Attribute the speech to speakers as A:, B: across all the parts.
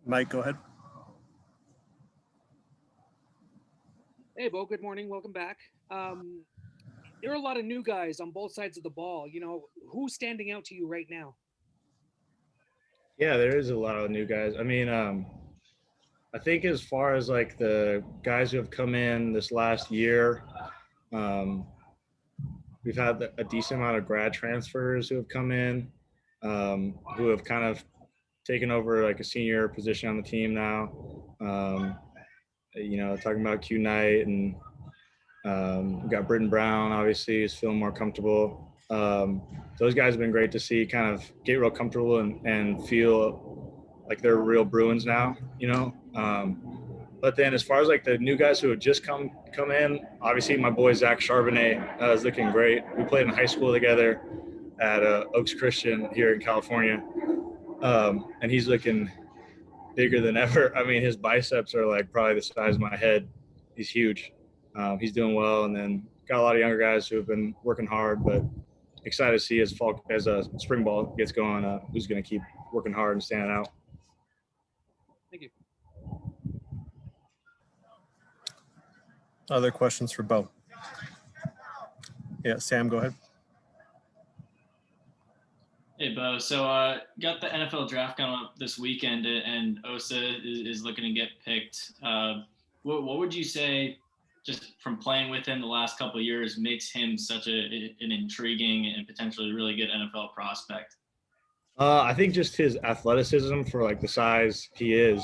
A: Mike, go ahead.
B: Hey, Bo, good morning. Welcome back. There are a lot of new guys on both sides of the ball. Who's standing out to you right now?
C: Yeah, there is a lot of new guys. I think as far as like the guys who have come in this last year, um, we've had a decent amount of grad transfers who have come in, who have kind of taken over like a senior position on the team now. Um, talking about Q Knight and we got Britton Brown, obviously, is feeling more comfortable. Those guys have been great to see kind of get real comfortable and feel like they're real Bruins now, you know. But then as far as like the new guys who have just come in, obviously my boy Zach Charbonnet is looking great. We played in high school together at Oaks Christian here in California, and he's looking bigger than ever. I mean, his biceps are like probably the size of my head. He's huge. He's doing well, and then got a lot of younger guys who have been working hard. But excited to see as spring ball gets going, who's going to keep working hard and standing out.
B: Thank you.
A: Other questions for Bo? Yeah, Sam, go ahead.
D: Hey, Bo. So got the NFL draft coming up this weekend, and Osa is looking to get picked. What would you say, just from playing with him the last couple of years, makes him such an intriguing and potentially really good NFL prospect?
C: I think just his athleticism for like the size he is.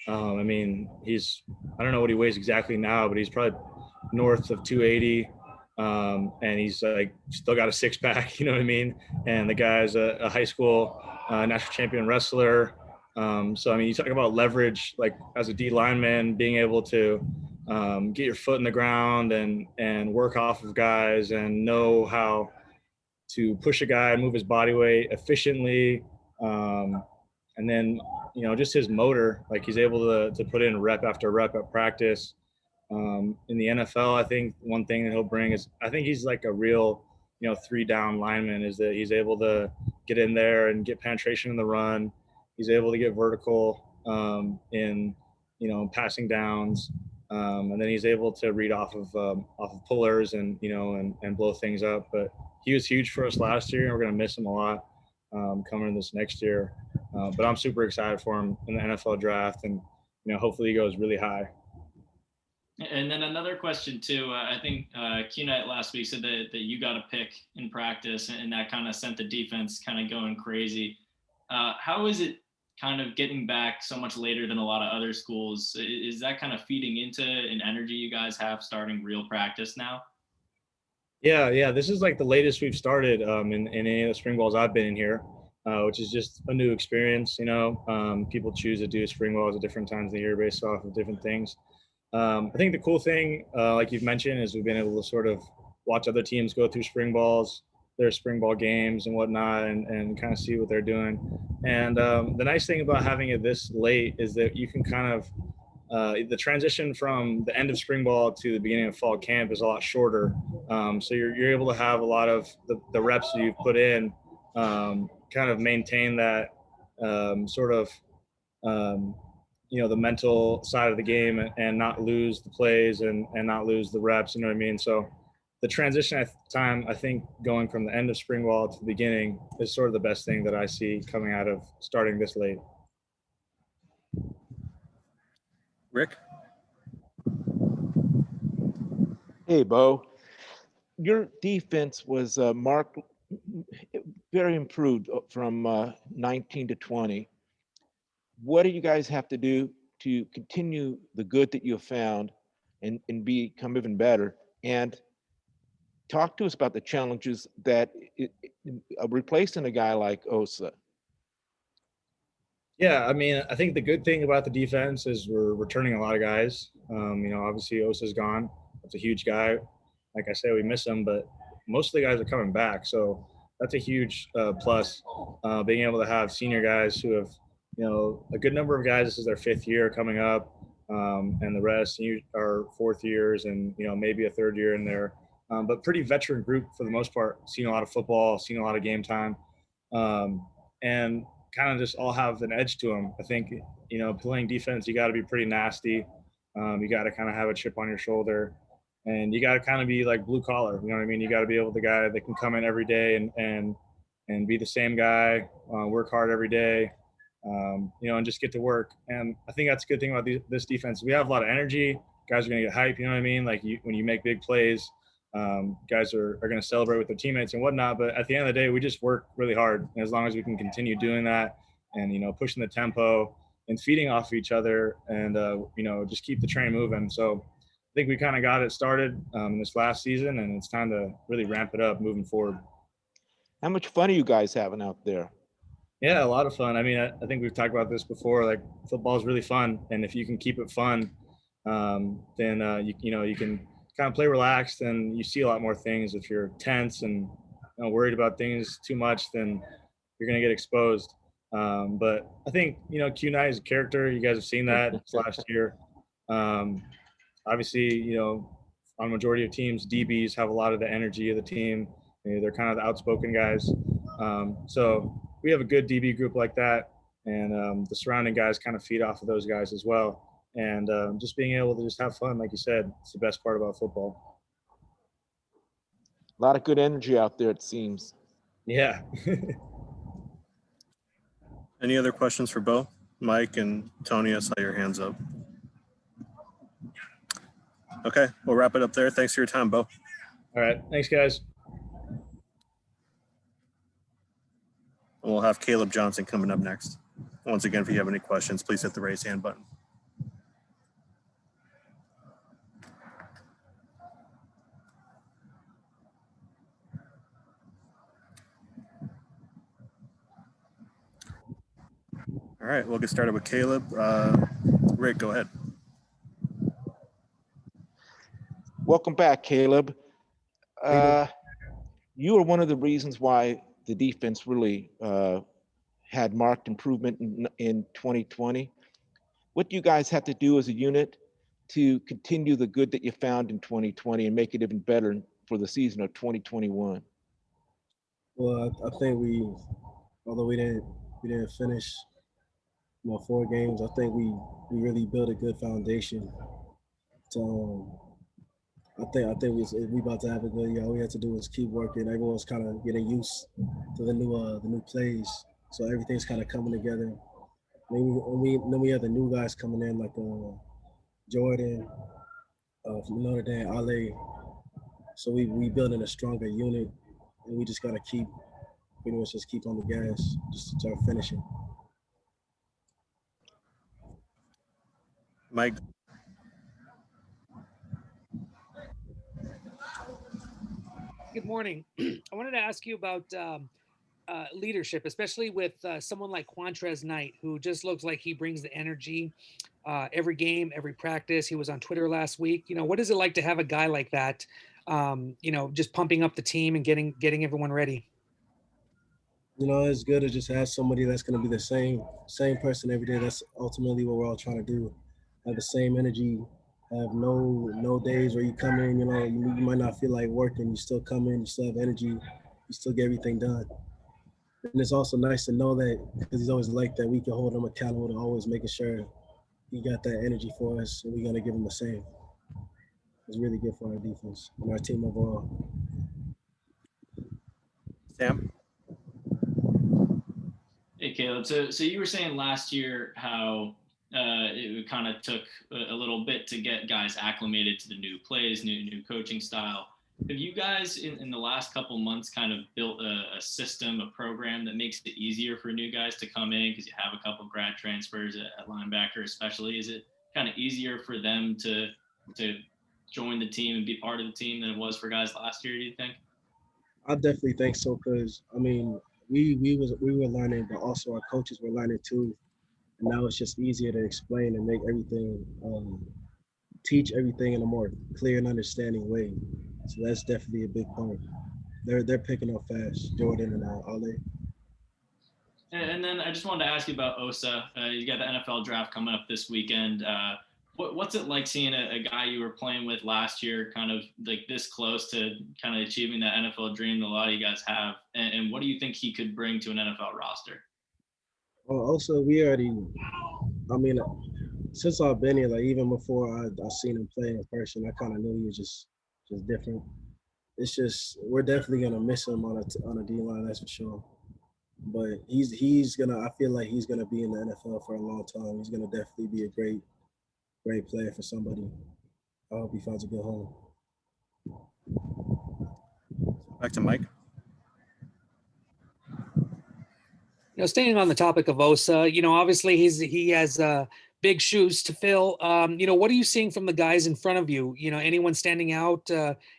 C: I mean, I don't know what he weighs exactly now, but he's probably north of 280. And he's like still got a six pack, you know what I mean? And the guy's a high school national champion wrestler. So, I mean, you talk about leverage, like as a D lineman, being able to get your foot in the ground and work off of guys and know how to push a guy and move his body weight efficiently. And then, just his motor, like he's able to put in rep after rep at practice. In the NFL, I think one thing that he'll bring is I think he's like a real, 3-down lineman, is that he's able to get in there and get penetration in the run. He's able to get vertical in, passing downs. And then he's able to read off of pullers and blow things up. But he was huge for us last year, and we're going to miss him a lot coming this next year. But I'm super excited for him in the NFL draft, and hopefully he goes really high.
D: And then another question too. I think Q Knight last week said that you got a pick in practice, and that kind of sent the defense kind of going crazy. How is it kind of getting back so much later than a lot of other schools? Is that kind of feeding into an energy you guys have starting real practice now?
C: Yeah. This is like the latest we've started in any of the spring balls I've been in here, which is just a new experience. People choose to do spring balls at different times of the year based off of different things. I think the cool thing, like you've mentioned, is we've been able to sort of watch other teams go through spring balls, their spring ball games and whatnot, and kind of see what they're doing. And the nice thing about having it this late is that you can kind of the transition from the end of spring ball to the beginning of fall camp is a lot shorter. So you're able to have a lot of the reps that you've put in, kind of maintain that sort of the mental side of the game and not lose the plays and not lose the reps, you know what I mean? So the transition time, I think, going from the end of spring ball to the beginning is sort of the best thing that I see coming out of starting this late.
A: Rick?
E: Hey, Bo. Your defense was marked very improved from 19 to 20. What do you guys have to do to continue the good that you have found and become even better? And talk to us about the challenges that replacing a guy like Osa.
C: Yeah, I mean, I think the good thing about the defense is we're returning a lot of guys. Obviously Osa's gone. That's a huge guy. Like I say, we miss him, but most of the guys are coming back. So that's a huge plus, being able to have senior guys who have, a good number of guys, this is their 5th year coming up, and the rest are 4th years and, maybe a 3rd year in there. But pretty veteran group for the most part, seen a lot of football, seen a lot of game time. And kind of just all have an edge to them. I think, playing defense, you got to be pretty nasty. You got to kind of have a chip on your shoulder, and you got to kind of be like blue collar. You know what I mean? You got to be able the guy that can come in every day and be the same guy, work hard every day, and just get to work. And I think that's a good thing about this defense. We have a lot of energy. Guys are going to get hype. You know what I mean? Like when you make big plays, guys are going to celebrate with their teammates and whatnot. But at the end of the day, we just work really hard. And as long as we can continue doing that and, pushing the tempo and feeding off of each other and, just keep the train moving. So I think we kind of got it started this last season, and it's time to really ramp it up moving forward.
E: How much fun are you guys having out there?
C: Yeah, a lot of fun. I mean, I think we've talked about this before. Like, football is really fun, and if you can keep it fun, then you can kind of play relaxed, and you see a lot more things. If you're tense and worried about things too much, then you're going to get exposed. But I think Q9 is a character. You guys have seen that this last year. Obviously, on a majority of teams, DBs have a lot of the energy of the team. They're kind of the outspoken guys. So we have a good DB group like that, and the surrounding guys kind of feed off of those guys as well. And just being able to just have fun, like you said, it's the best part about football.
E: A lot of good energy out there, it seems.
C: Yeah.
A: Any other questions for Bo? Mike and Tony, I saw your hands up. Okay, we'll wrap it up there. Thanks for your time, Bo.
C: All right. Thanks, guys.
A: We'll have Caleb Johnson coming up next. Once again, if you have any questions, please hit the raise hand button. All right, we'll get started with Caleb. Rick, go ahead.
E: Welcome back, Caleb. You are one of the reasons why the defense really had marked improvement in 2020. What do you guys have to do as a unit to continue the good that you found in 2020 and make it even better for the season of 2021?
F: Well, I think although we didn't finish 4 games, I think we really built a good foundation. So I think we about to have a good year. All we had to do was keep working. Everyone's kind of getting used to the new plays, so everything's kind of coming together. Then we have the new guys coming in like Jordan from Notre Dame, Ale. So we building a stronger unit, and we just gotta pretty much just keep on the gas, just to start finishing.
A: Mike.
B: Good morning. I wanted to ask you about leadership, especially with someone like Quantrez Knight, who just looks like he brings the energy every game, every practice. He was on Twitter last week. What is it like to have a guy like that, just pumping up the team and getting everyone ready?
F: It's good to just have somebody that's going to be the same person every day. That's ultimately what we're all trying to do. Have the same energy, have no days where you come in, you might not feel like working. You still come in, you still have energy, you still get everything done. And it's also nice to know that, because he's always like that, we can hold him accountable to always making sure he got that energy for us, and we're going to give him the same. It's really good for our defense and our team overall.
A: Sam?
D: Hey, Caleb. So you were saying last year how it kind of took a little bit to get guys acclimated to the new plays, new coaching style. Have you guys in the last couple months kind of built a system, a program that makes it easier for new guys to come in because you have a couple grad transfers at linebacker especially? Is it kind of easier for them to join the team and be part of the team than it was for guys last year, do you think?
F: I definitely think so, because we were learning, but also our coaches were learning too. And now it's just easier to explain and make everything, teach everything in a more clear and understanding way. So that's definitely a big part. They're picking up fast, Jordan and Ale.
D: And then I just wanted to ask you about Osa. You got the NFL draft coming up this weekend. What's it like seeing a guy you were playing with last year kind of like this close to kind of achieving that NFL dream that a lot of you guys have? And what do you think he could bring to an NFL roster?
F: Also, we already, I mean, since I've been here, like even before I seen him play in person, I kind of knew he was just different. It's just we're definitely gonna miss him on a D line, that's for sure. But he's gonna. I feel like he's gonna be in the NFL for a long time. He's gonna definitely be a great player for somebody. I hope he finds a good home.
A: Back to Mike.
B: Staying on the topic of Osa, obviously he has big shoes to fill. What are you seeing from the guys in front of you? Anyone standing out,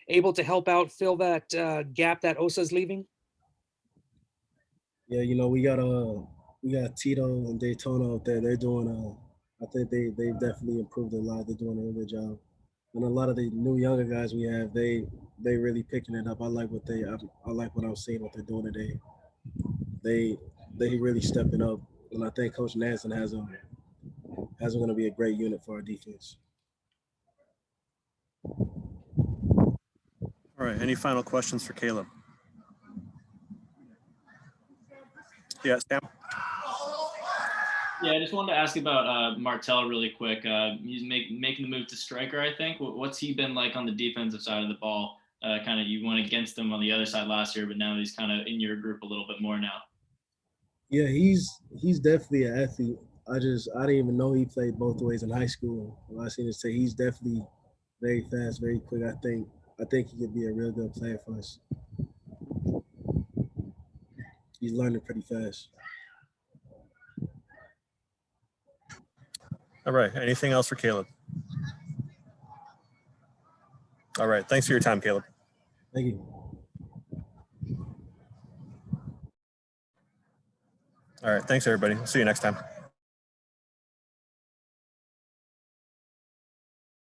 B: able to help out fill that gap that Osa's leaving?
F: Yeah, we got Tito and Daytona up there. They're doing I think they've definitely improved a lot. They're doing a really good job. And a lot of the new younger guys we have, they really picking it up. I like what I'm seeing what they're doing today. They they really stepping up, and I think Coach Nansen has going to be a great unit for our defense.
A: All right. Any final questions for Caleb? Yeah, Sam.
D: Yeah, I just wanted to ask about Martell really quick. He's making the move to striker, I think. What's he been like on the defensive side of the ball? Kind of you went against him on the other side last year, but now he's kind of in your group a little bit more now.
F: Yeah, he's definitely an athlete. I didn't even know he played both ways in high school. When I seen him say he's definitely very fast, very quick. I think he could be a real good player for us. He's learning pretty fast.
A: All right. Anything else for Caleb? All right. Thanks for your time, Caleb.
F: Thank you.
A: All right. Thanks, everybody. See you next time.